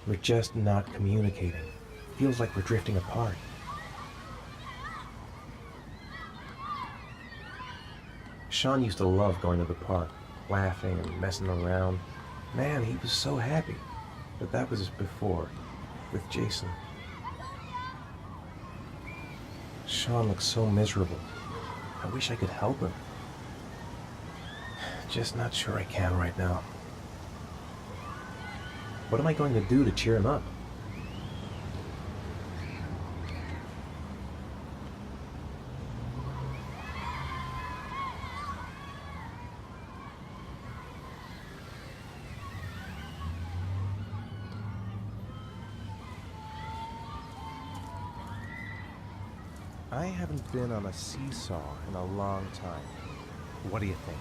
We're just not communicating. Feels like we're drifting apart. Sean used to love going to the park, laughing and messing around. Man, he was so happy. But that was before, with Jason. Sean looks so miserable. I wish I could help him. Just not sure I can right now. What am I going to do to cheer him up? I haven't been on a seesaw in a long time. What do you think?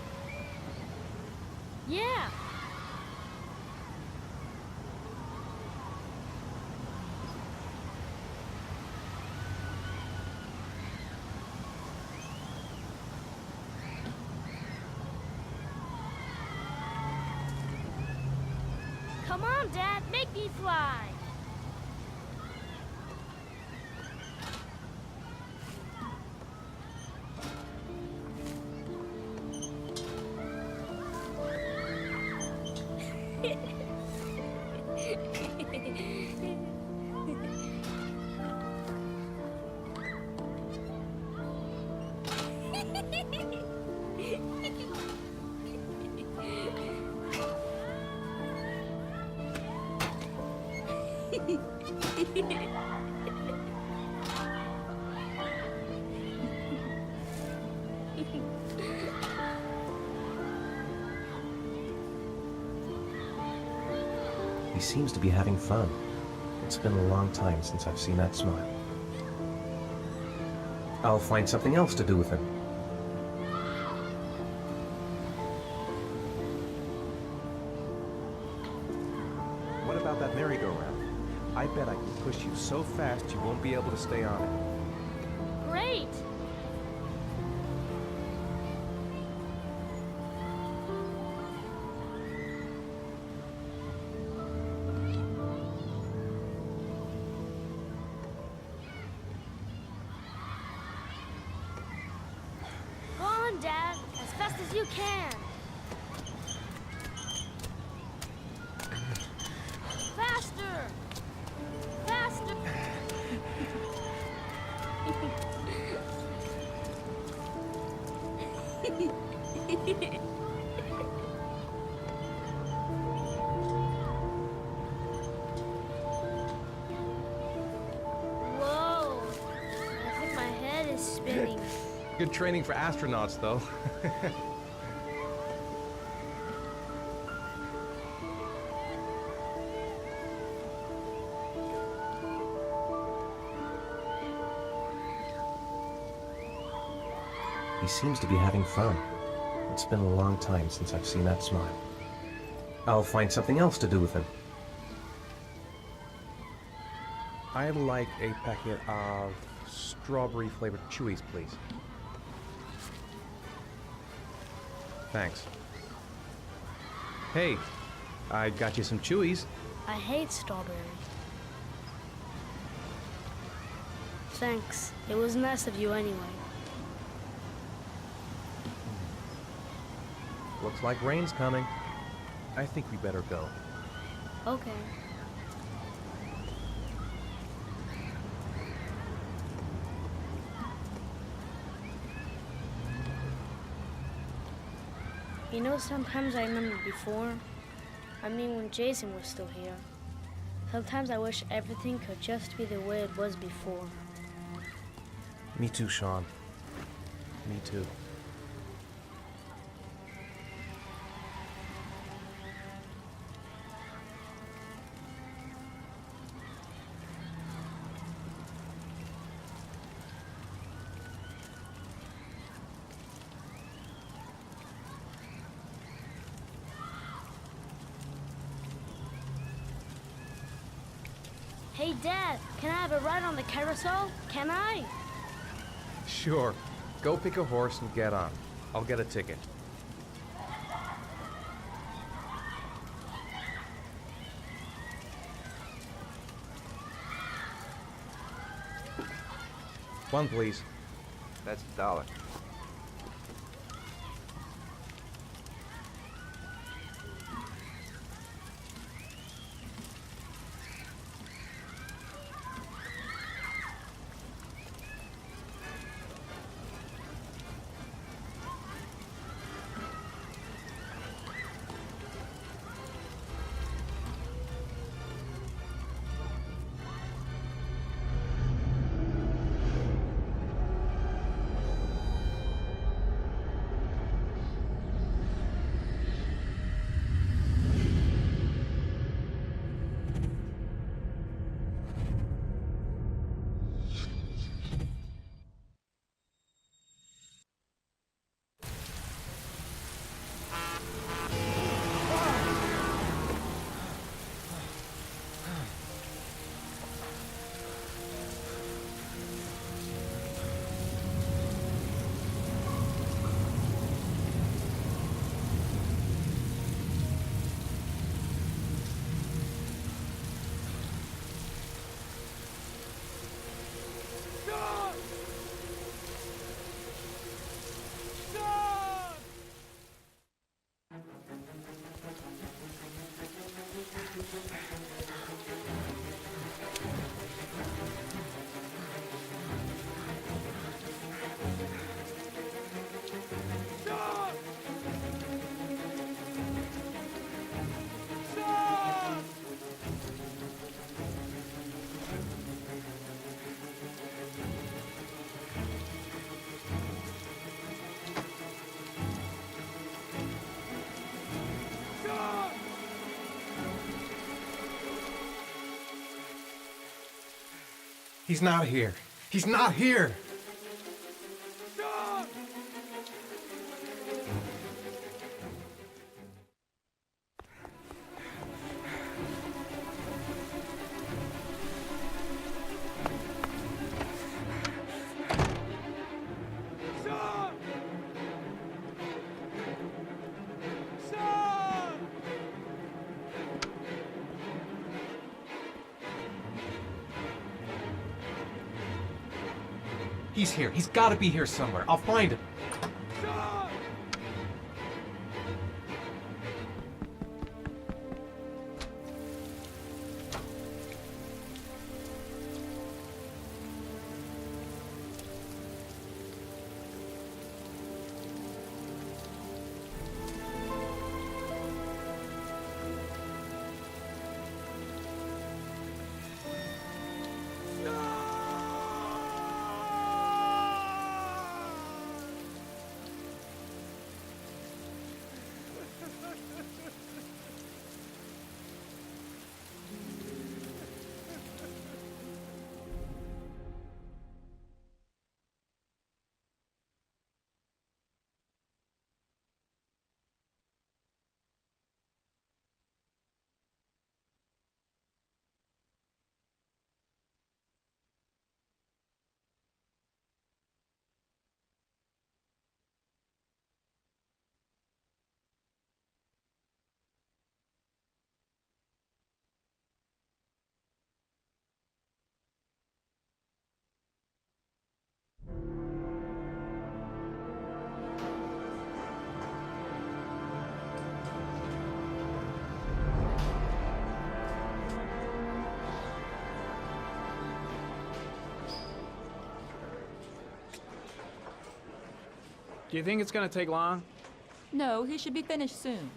Yeah! Come on, Dad, make me fly! He seems to be having fun. It's been a long time since I've seen that smile. I'll find something else to do with him. What about that merry-go-round? I bet I can push you so fast you won't be able to stay on it. Great! Go on, Dad, as fast as you can. Faster! Faster! Whoa! I think my head is spinning. Good training for astronauts, though. He seems to be having fun. It's been a long time since I've seen that smile. I'll find something else to do with him. I'd like a packet of strawberry-flavored Chewies, please. Thanks. Hey, I got you some Chewies. I hate strawberries. Thanks. It was nice of you anyway. Looks like rain's coming. I think we better go. Okay. You know, sometimes I remember before. I mean, when Jason was still here. Sometimes I wish everything could just be the way it was before. Me too, Sean. Me too. Hey, Dad, can I have a ride on the carousel? Can I? Sure. Go pick a horse and get on. I'll get a ticket. One, please. That's $1. He's not here. He's not here! He's here. He's got to be here somewhere. I'll find him. Do you think it's gonna take long? No, he should be finished soon.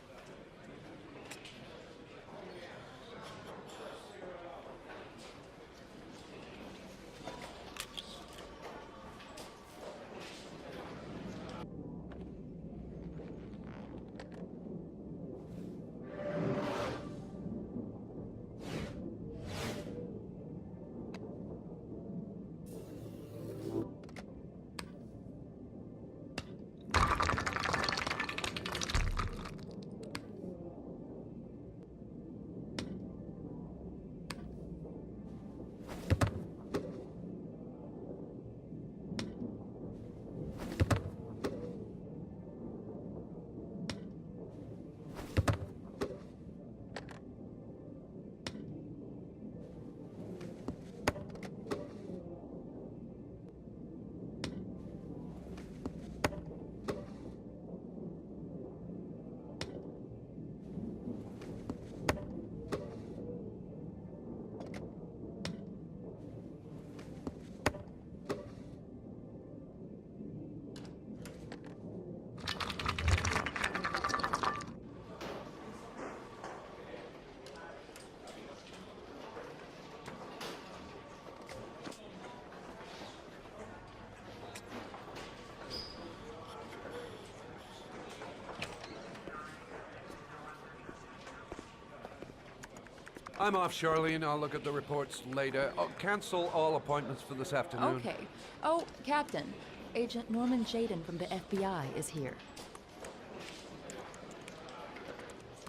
I'm off, Charlene. I'll look at the reports later. Oh, cancel all appointments for this afternoon. Okay. Oh, Captain. Agent Norman Jaden from the FBI is here.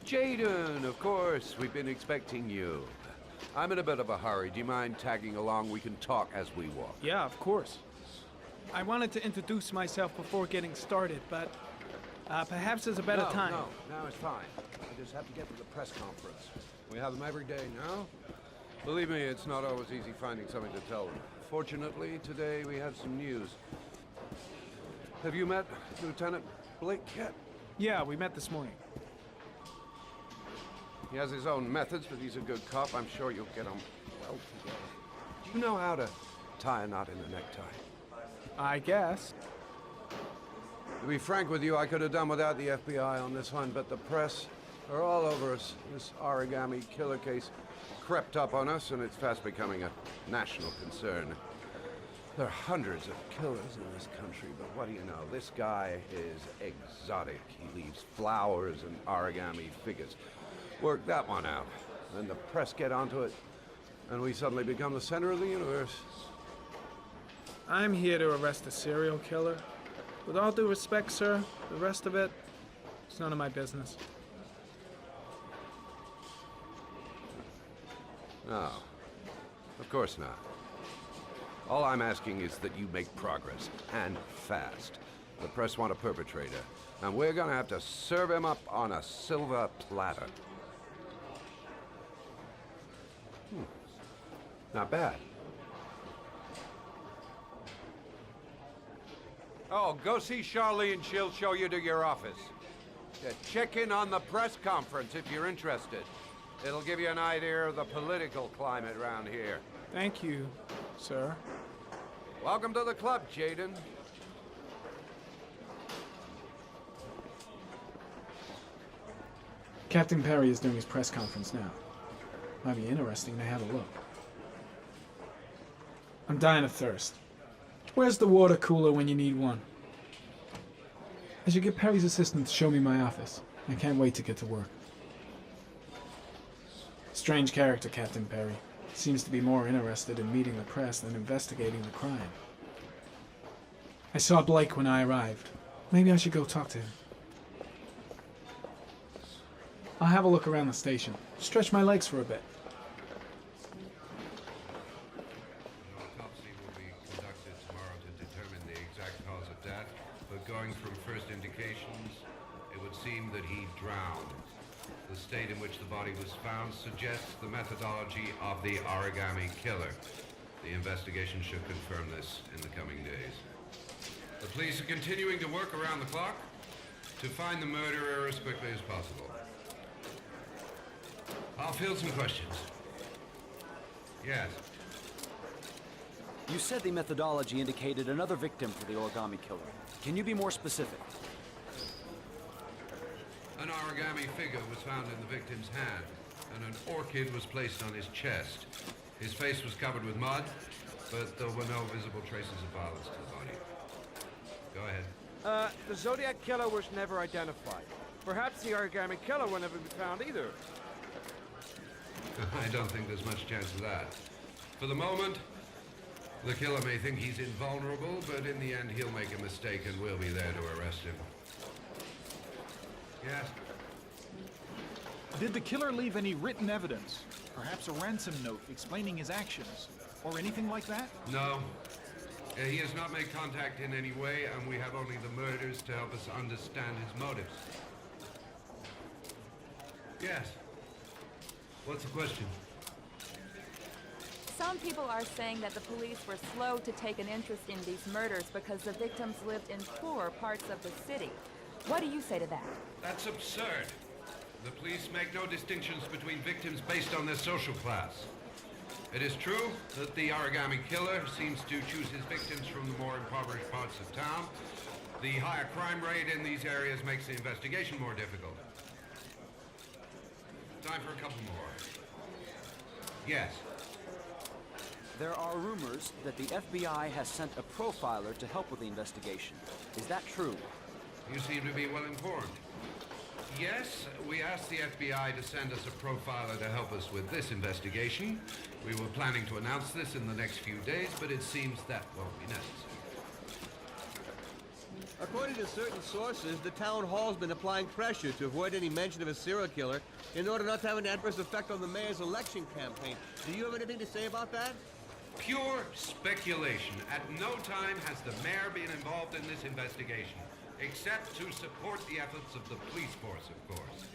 Jaden, of course. We've been expecting you. I'm in a bit of a hurry. Do you mind tagging along? We can talk as we walk. Yeah, of course. I wanted to introduce myself before getting started, but perhaps there's a better time. No, now it's fine. I just have to get to the press conference. We have them every day now. Believe me, it's not always easy finding something to tell them. Fortunately, today we have some news. Have you met Lieutenant Blake yet? Yeah, we met this morning. He has his own methods, but he's a good cop. I'm sure you'll get on well together. Do you know how to tie a knot in a necktie? I guess. To be frank with you, I could have done without the FBI on this one, but the press are all over us. This origami killer case crept up on us, and it's fast becoming a national concern. There are hundreds of killers in this country, but what do you know? This guy is exotic. He leaves flowers and origami figures. Work that one out. Then the press get onto it, and we suddenly become the center of the universe. I'm here to arrest a serial killer. With all due respect, sir, the rest of it, it's none of my business. No, of course not. All I'm asking is that you make progress, and fast. The press want a perpetrator, and we're gonna have to serve him up on a silver platter. Not bad. Oh, go see Charlene. She'll show you to your office. Yeah, check in on the press conference if you're interested. It'll give you an idea of the political climate around here. Thank you, sir. Welcome to the club, Jaden. Captain Perry is doing his press conference now. Might be interesting to have a look. I'm dying of thirst. Where's the water cooler when you need one? I should get Perry's assistant to show me my office. I can't wait to get to work. Strange character, Captain Perry. Seems to be more interested in meeting the press than investigating the crime. I saw Blake when I arrived. Maybe I should go talk to him. I'll have a look around the station. Stretch my legs for a bit. Autopsy will be conducted tomorrow to determine the exact cause of death, but going from first indications, it would seem that he drowned. The state in which the body was found suggests the methodology of the origami killer. The investigation should confirm this in the coming days. The police are continuing to work around the clock to find the murderer as quickly as possible. I'll field some questions. Yes. You said the methodology indicated another victim for the origami killer. Can you be more specific? An origami figure was found in the victim's hand, and an orchid was placed on his chest. His face was covered with mud, but there were no visible traces of violence to the body. Go ahead. The Zodiac killer was never identified. Perhaps the origami killer will never be found either. I don't think there's much chance of that. For the moment, the killer may think he's invulnerable, but in the end he'll make a mistake and we'll be there to arrest him. Yes? Did the killer leave any written evidence? Perhaps a ransom note explaining his actions? Or anything like that? No. He has not made contact in any way, and we have only the murders to help us understand his motives. Yes. What's the question? Some people are saying that the police were slow to take an interest in these murders because the victims lived in poorer parts of the city. What do you say to that? That's absurd. The police make no distinctions between victims based on their social class. It is true that the origami killer seems to choose his victims from the more impoverished parts of town. The higher crime rate in these areas makes the investigation more difficult. Time for a couple more. Yes. There are rumors that the FBI has sent a profiler to help with the investigation. Is that true? You seem to be well informed. Yes, we asked the FBI to send us a profiler to help us with this investigation. We were planning to announce this in the next few days, but it seems that won't be necessary. According to certain sources, the town hall's been applying pressure to avoid any mention of a serial killer in order not to have an adverse effect on the mayor's election campaign. Do you have anything to say about that? Pure speculation. At no time has the mayor been involved in this investigation, except to support the efforts of the police force, of course.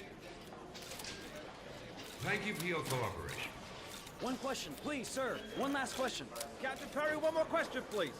Thank you for your cooperation. One question, please, sir. One last question. Captain Perry, one more question, please.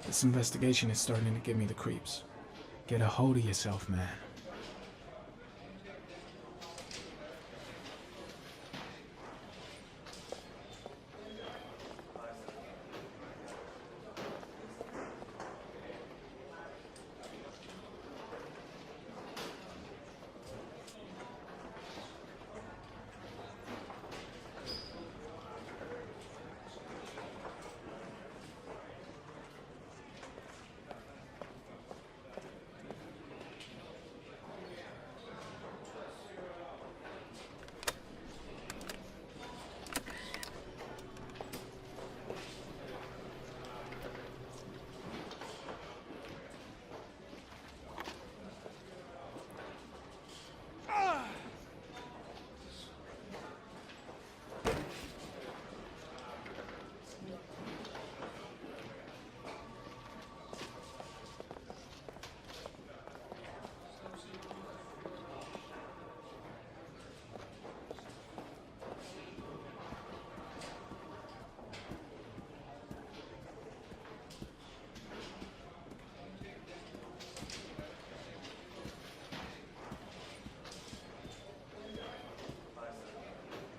This investigation is starting to give me the creeps. Get a hold of yourself, man.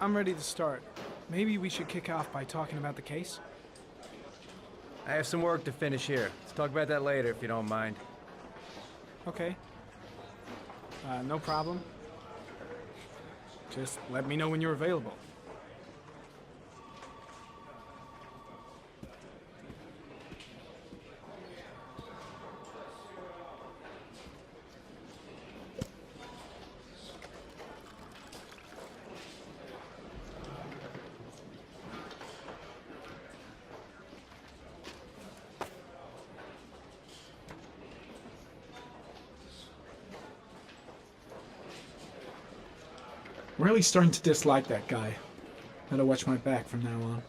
I'm ready to start. Maybe we should kick off by talking about the case? I have some work to finish here. Let's talk about that later if you don't mind. Okay. No problem. Just let me know when you're available. I'm really starting to dislike that guy. Better watch my back from now on.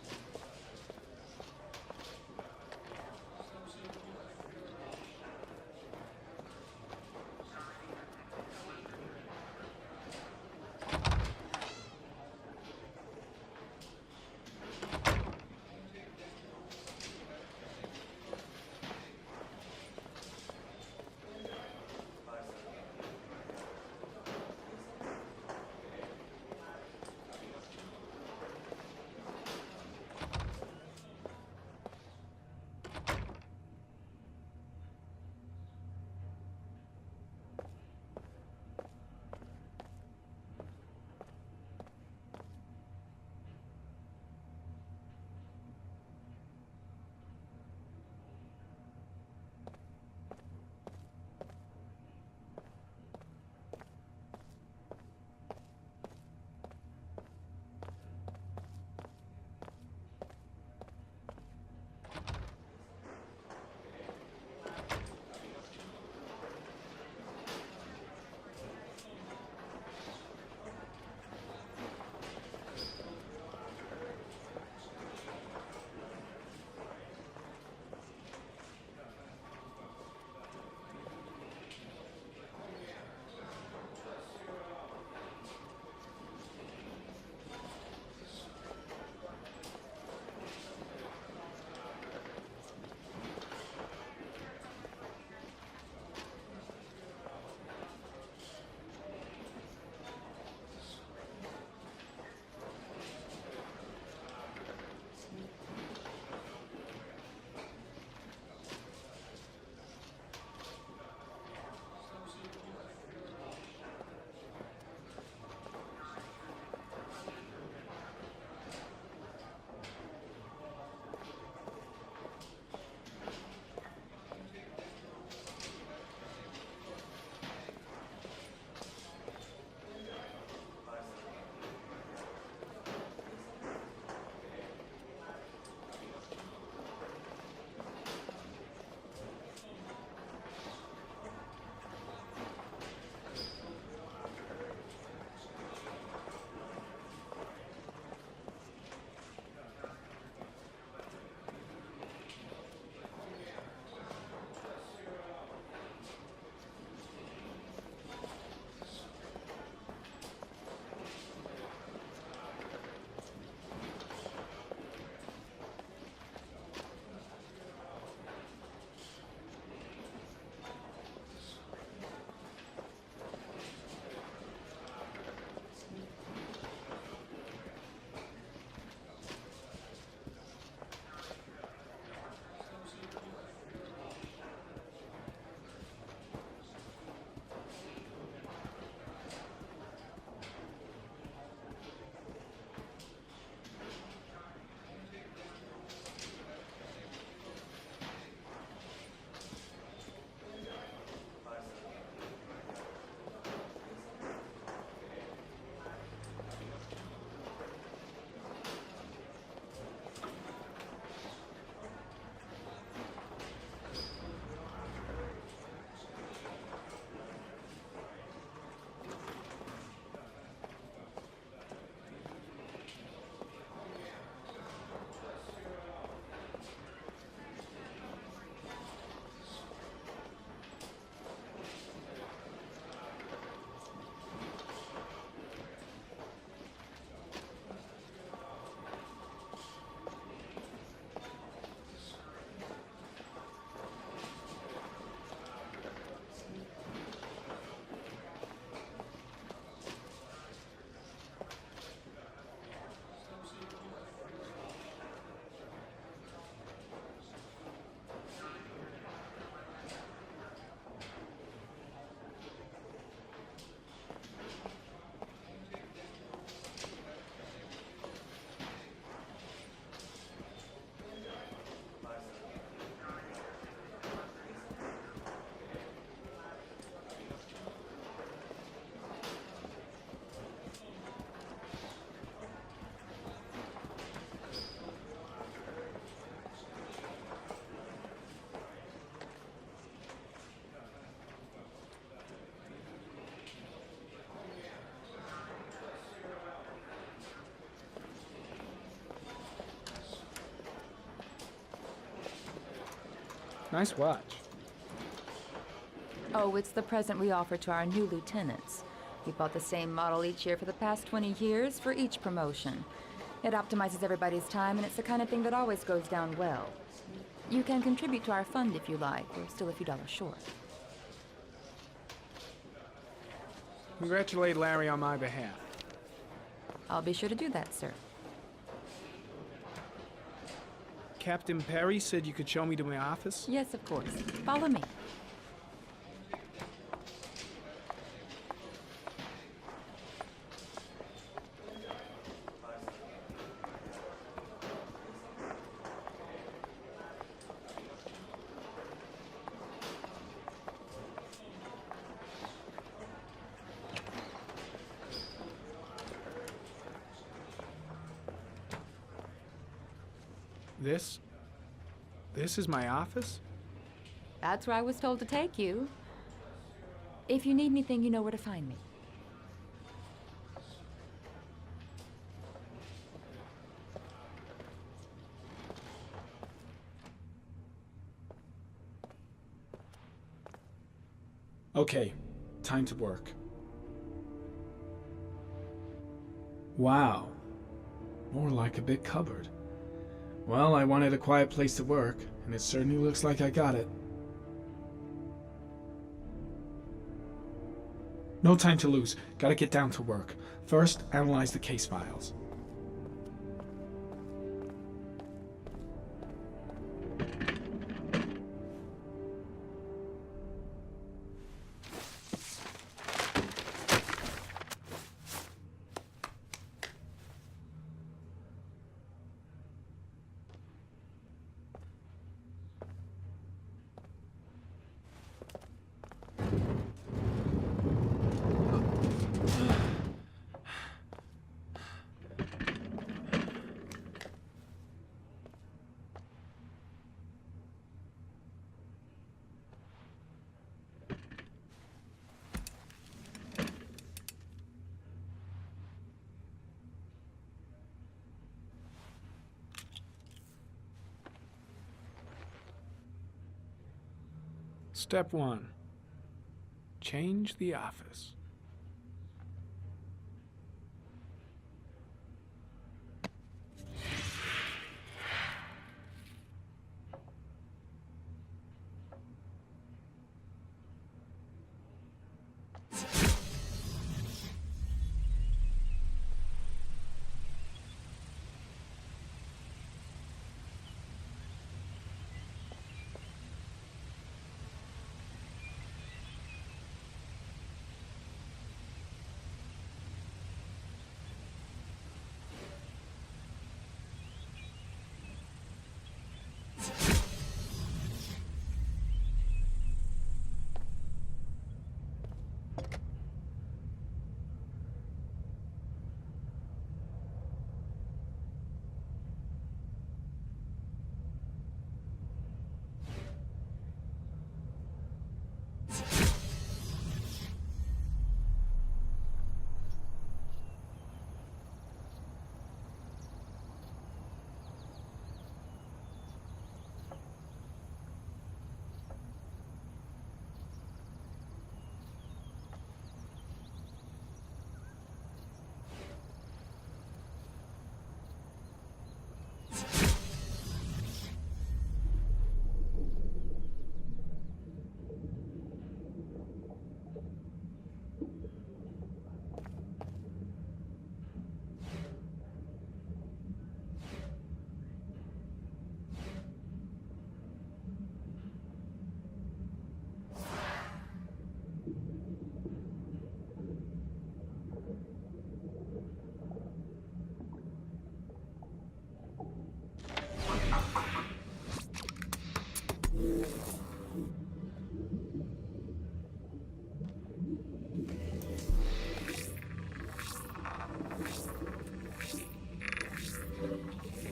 Nice watch. Oh, it's the present we offer to our new lieutenants. We bought the same model each year for the past 20 years for each promotion. It optimizes everybody's time, and it's the kind of thing that always goes down well. You can contribute to our fund if you like. We're still a few dollars short. Congratulate Larry on my behalf. I'll be sure to do that, sir. Captain Perry said you could show me to my office? Yes, of course. Follow me. This is my office? That's where I was told to take you. If you need anything, you know where to find me. Okay, time to work. Wow. More like a big cupboard. Well, I wanted a quiet place to work, and it certainly looks like I got it. No time to lose. Gotta get down to work. First, analyze the case files. Step 1. Change the office.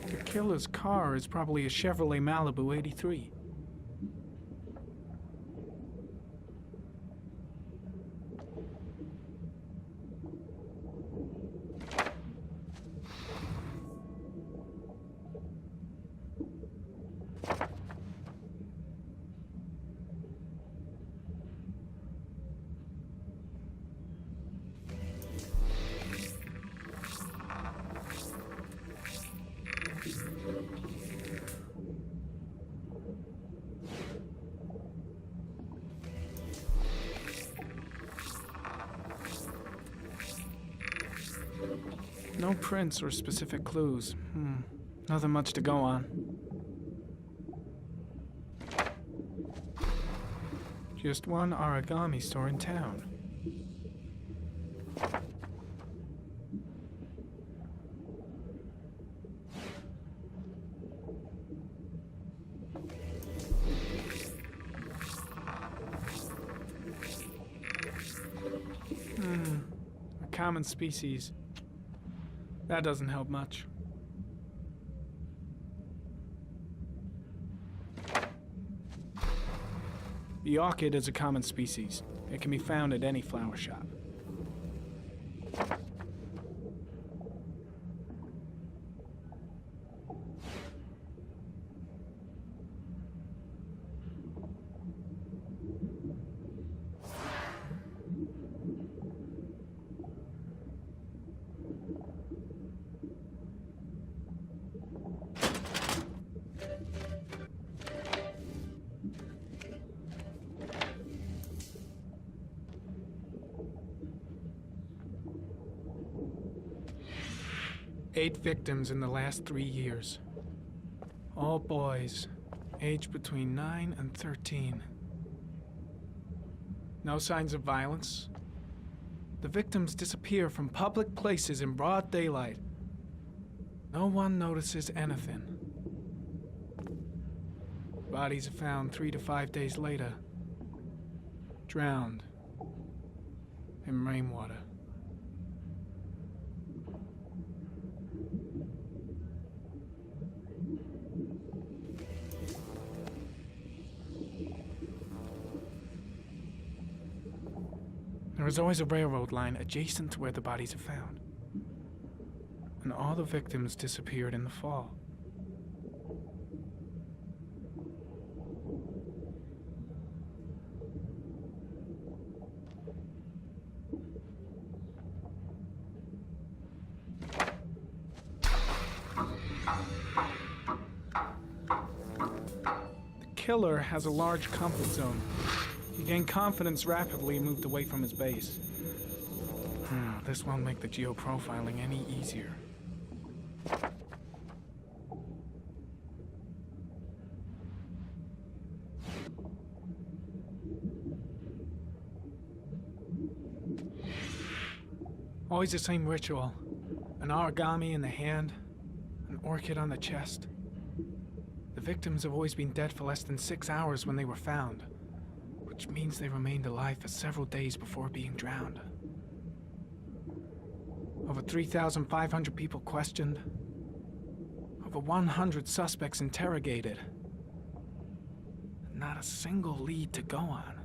The killer's car is probably a Chevrolet Malibu 83. No prints or specific clues. Nothing much to go on. Just one origami store in town. A common species. That doesn't help much. The orchid is a common species. It can be found at any flower shop. Eight victims in the last 3 years. All boys, aged between 9 and 13. No signs of violence. The victims disappear from public places in broad daylight. No one notices anything. Bodies are found 3 to 5 days later, drowned in rainwater. There is always a railroad line adjacent to where the bodies are found. And all the victims disappeared in the fall. The killer has a large comfort zone. He gained confidence rapidly and moved away from his base. This won't make the geoprofiling any easier. Always the same ritual. An origami in the hand, an orchid on the chest. The victims have always been dead for less than 6 hours when they were found, which means they remained alive for several days before being drowned. Over 3,500 people questioned. Over 100 suspects interrogated. Not a single lead to go on.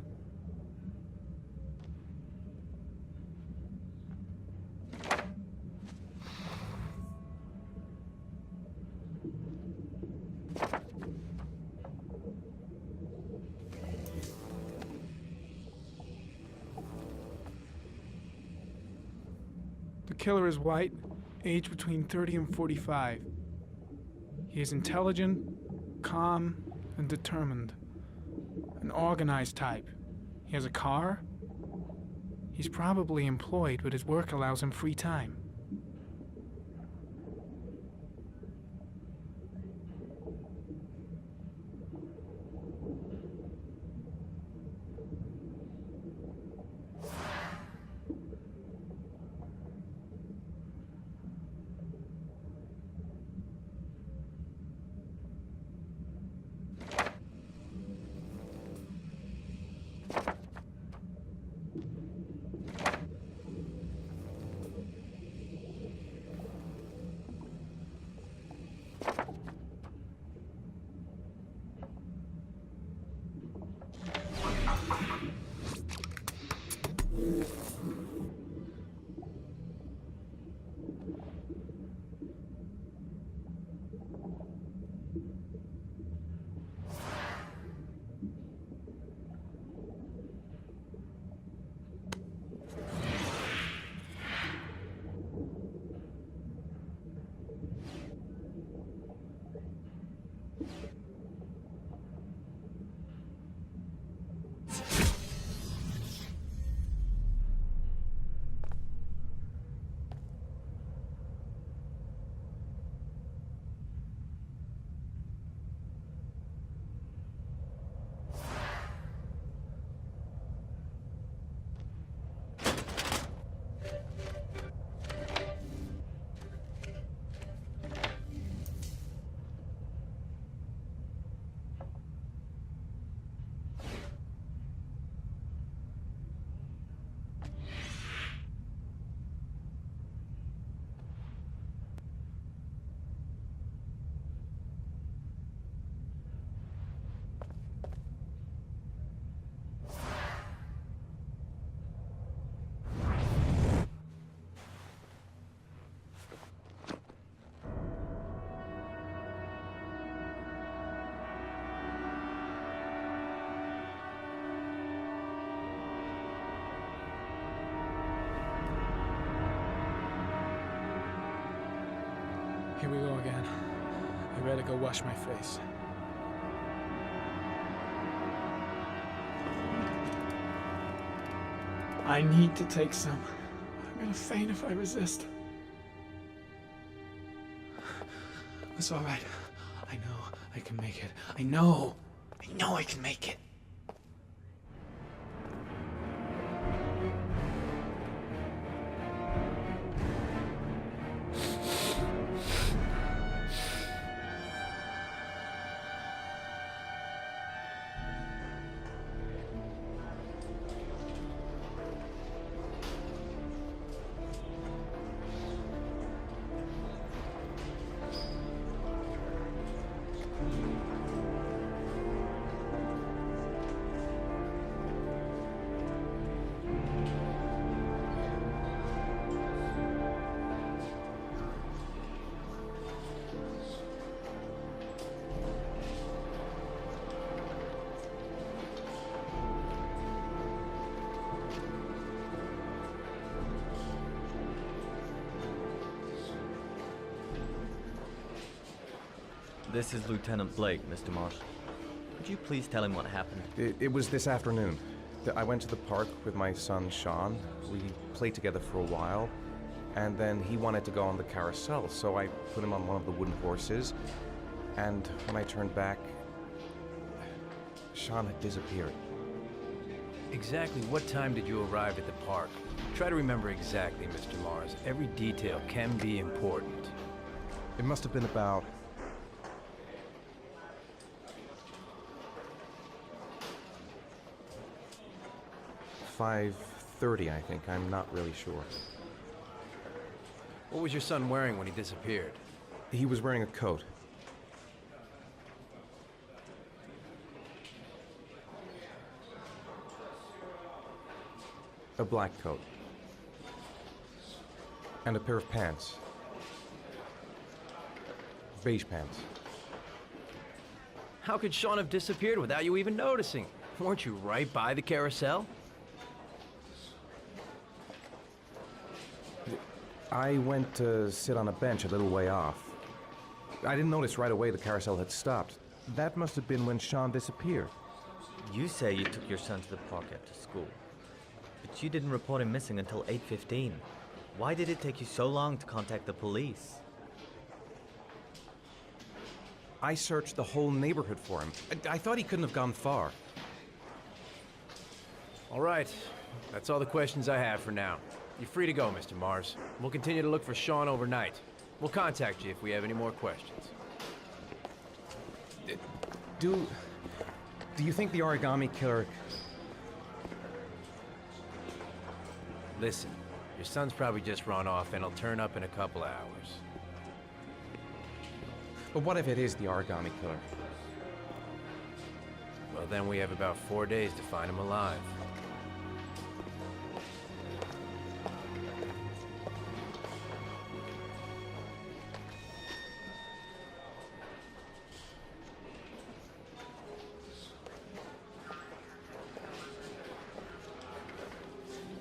The killer is white, aged between 30 and 45. He is intelligent, calm, and determined. An organized type. He has a car. He's probably employed, but his work allows him free time. Here we go again. I better go wash my face. I need to take some. I'm gonna faint if I resist. It's all right. I know I can make it. I know I can make it. This is Lieutenant Blake, Mr. Marsh. Could you please tell him what happened? It was this afternoon. I went to the park with my son, Sean. We played together for a while, and then he wanted to go on the carousel, so I put him on one of the wooden horses, and when I turned back, Sean had disappeared. Exactly what time did you arrive at the park? Try to remember exactly, Mr. Mars. Every detail can be important. It must have been about 5:30, I think. I'm not really sure. What was your son wearing when he disappeared? He was wearing a coat. A black coat. And a pair of pants. Beige pants. How could Sean have disappeared without you even noticing? Weren't you right by the carousel? I went to sit on a bench a little way off. I didn't notice right away the carousel had stopped. That must have been when Sean disappeared. You say you took your son to the park after school, but you didn't report him missing until 8:15. Why did it take you so long to contact the police? I searched the whole neighborhood for him. I thought he couldn't have gone far. All right. That's all the questions I have for now. You're free to go, Mr. Mars. We'll continue to look for Sean overnight. We'll contact you if we have any more questions. Do you think the origami killer... Listen, your son's probably just run off and he'll turn up in a couple of hours. But what if it is the origami killer? Well, then we have about 4 days to find him alive.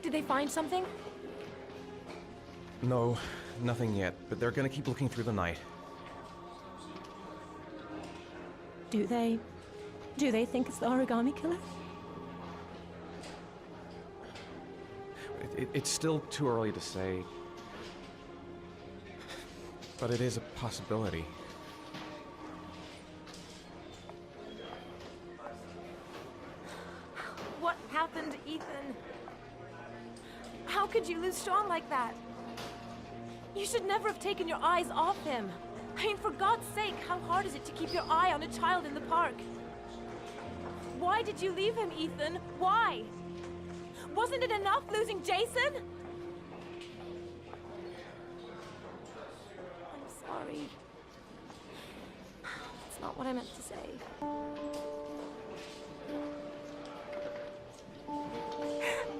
Did they find something? No, nothing yet, but they're gonna keep looking through the night. Do they think it's the origami killer? It's still too early to say, but it is a possibility. What happened, Ethan? How could you lose Sean like that? You should never have taken your eyes off him. I mean, for God's sake, how hard is it to keep your eye on a child in the park? Why did you leave him, Ethan? Why? Wasn't it enough losing Jason? I'm sorry. It's not what I meant to say.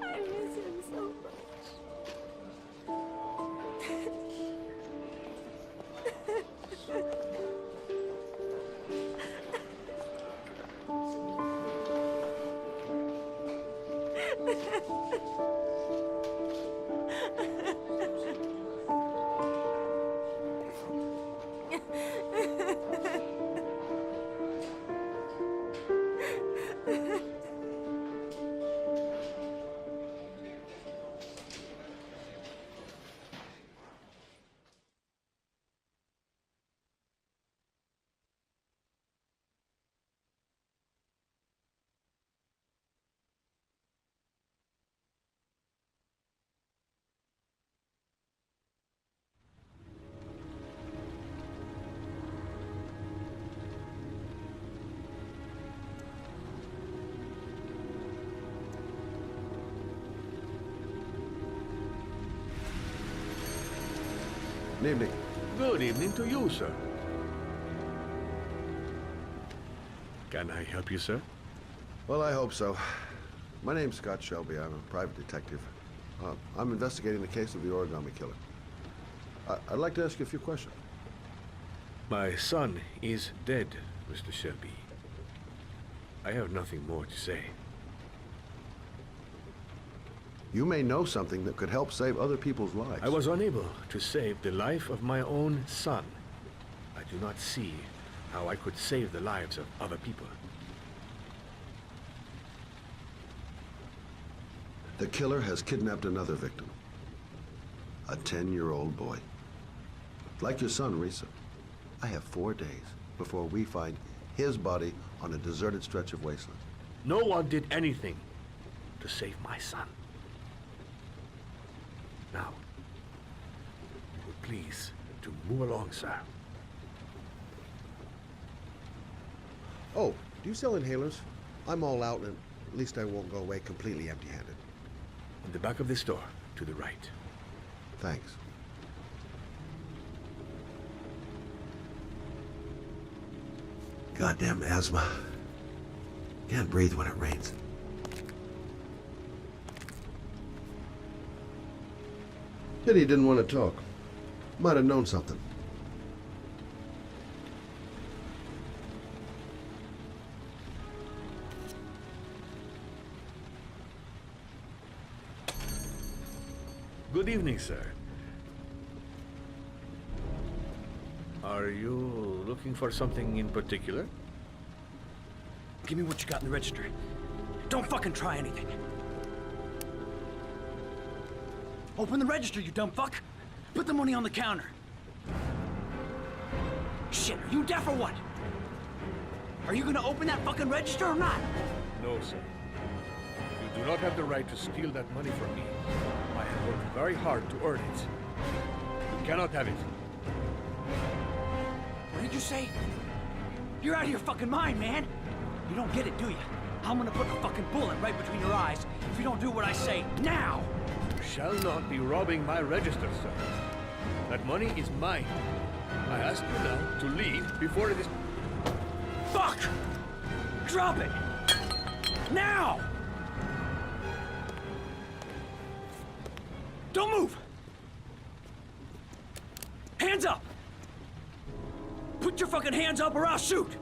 I miss him so much. Good evening. Good evening to you, sir. Can I help you, sir? Well, I hope so. My name's Scott Shelby. I'm a private detective. I'm investigating the case of the origami killer. I'd like to ask you a few questions. My son is dead, Mr. Shelby. I have nothing more to say. You may know something that could help save other people's lives. I was unable to save the life of my own son. I do not see how I could save the lives of other people. The killer has kidnapped another victim. A 10-year-old boy. Like your son, Risa. I have 4 days before we find his body on a deserted stretch of wasteland. No one did anything to save my son. Now, you would please to move along, sir. Oh, do you sell inhalers? I'm all out, and at least I won't go away completely empty-handed. On the back of this door, to the right. Thanks. Goddamn asthma. Can't breathe when it rains. Pity he didn't want to talk. Might have known something. Good evening, sir. Are you looking for something in particular? Give me what you got in the register. Don't fucking try anything. Open the register, you dumb fuck. Put the money on the counter. Shit, are you deaf or what? Are you gonna open that fucking register or not? No, sir. You do not have the right to steal that money from me. I have worked very hard to earn it. You cannot have it. What did you say? You're out of your fucking mind, man. You don't get it, do you? I'm gonna put a fucking bullet right between your eyes if you don't do what I say now. You shall not be robbing my register, sir. That money is mine. I ask you now to leave before it is... Fuck! Drop it! Now! Don't move! Hands up! Put your fucking hands up or I'll shoot!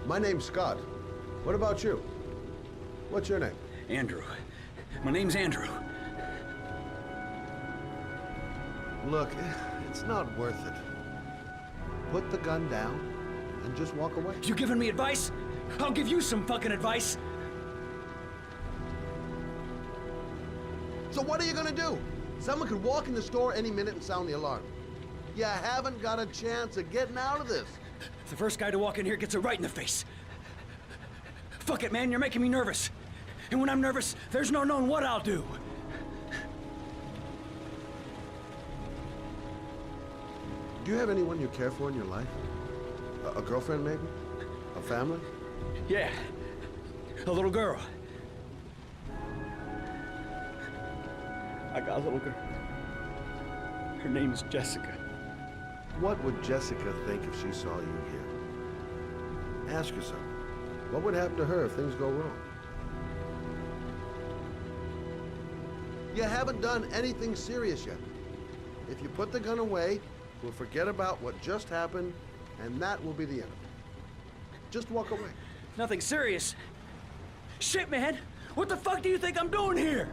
My name's Scott. What about you? What's your name? Andrew. My name's Andrew. Look, it's not worth it. Put the gun down and just walk away. You giving me advice? I'll give you some fucking advice. So what are you gonna do? Someone could walk in the store any minute and sound the alarm. You haven't got a chance of getting out of this. The first guy to walk in here gets it right in the face. Fuck it, man, you're making me nervous. And when I'm nervous, there's no knowing what I'll do. Do you have anyone you care for in your life? A girlfriend, maybe? A family? Yeah, a little girl. I got a little girl. Her name is Jessica. What would Jessica think if she saw you here? Ask yourself, what would happen to her if things go wrong? You haven't done anything serious yet. If you put the gun away, we'll forget about what just happened, and that will be the end of it. Just walk away. Nothing serious. Shit, man! What the fuck do you think I'm doing here?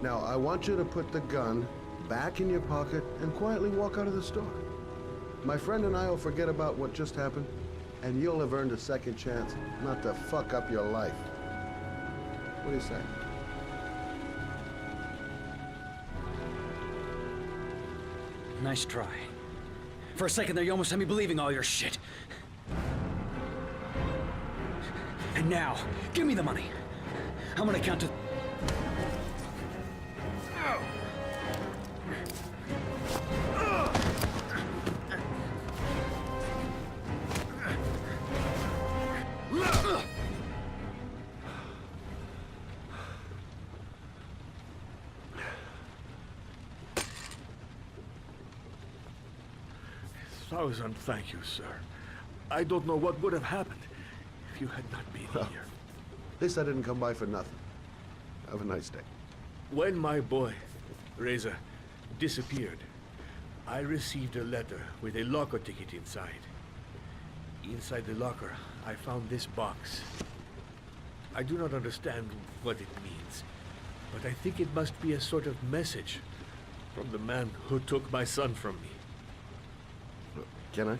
Now, I want you to put the gun back in your pocket and quietly walk out of the store. My friend and I will forget about what just happened, and you'll have earned a second chance not to fuck up your life. What do you say? Nice try. For a second there, you almost had me believing all your shit. And now, give me the money. I'm gonna count to... 1,000 thank you, sir. I don't know what would have happened if you had not been here. At least I didn't come by for nothing. Have a nice day. When my boy, Reza, disappeared, I received a letter with a locker ticket inside. Inside the locker, I found this box. I do not understand what it means, but I think it must be a sort of message from the man who took my son from me. Can I?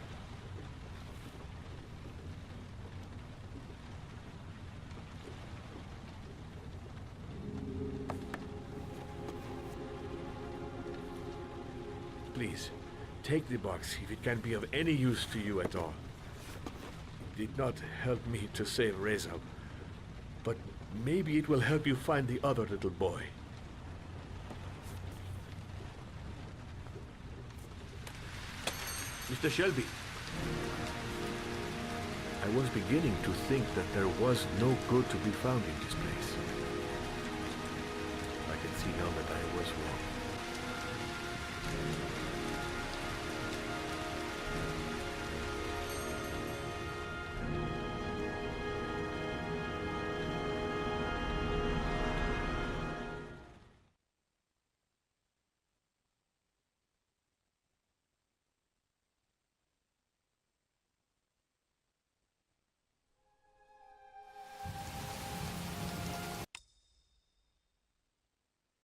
Please, take the box if it can be of any use to you at all. It did not help me to save Reza, but maybe it will help you find the other little boy. Mr. Shelby, I was beginning to think that there was no good to be found in this place. I can see now that I was wrong.